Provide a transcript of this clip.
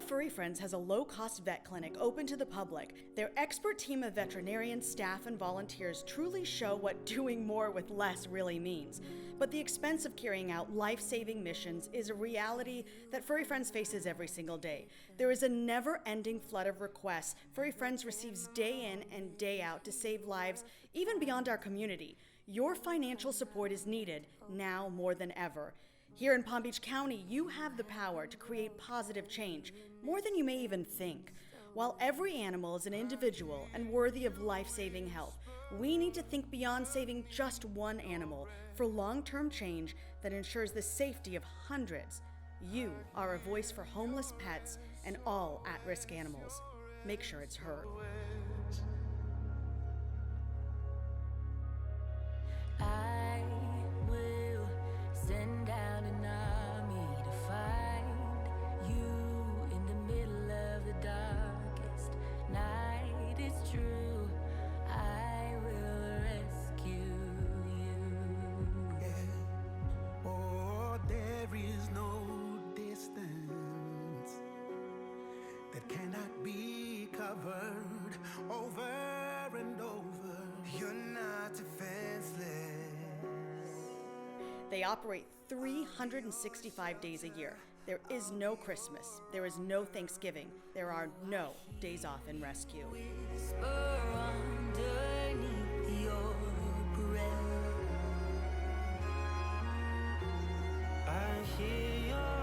Furry Friends has a low-cost vet clinic open to the public. Their expert team of veterinarians, staff, and volunteers truly show what doing more with less really means. But the expense of carrying out life-saving missions is a reality that Furry Friends faces every single day. There is a never-ending flood of requests Furry Friends receives day in and day out to save lives, even beyond our community. Your financial support is needed now more than ever. Here in Palm Beach County, you have the power to create positive change, more than you may even think. While every animal is an individual and worthy of life-saving help, we need to think beyond saving just one animal for long-term change that ensures the safety of hundreds. You are a voice for homeless pets and all at-risk animals. Make sure it's heard. Send out an army to find you in the middle of the darkest night. It's true, I will rescue you. Yeah. Oh, there is no distance that cannot be covered over and over. You're not defenseless. They operate 365 days a year. There is no Christmas. There is no Thanksgiving. There are no days off in rescue. Whisper underneath your breath. I hear your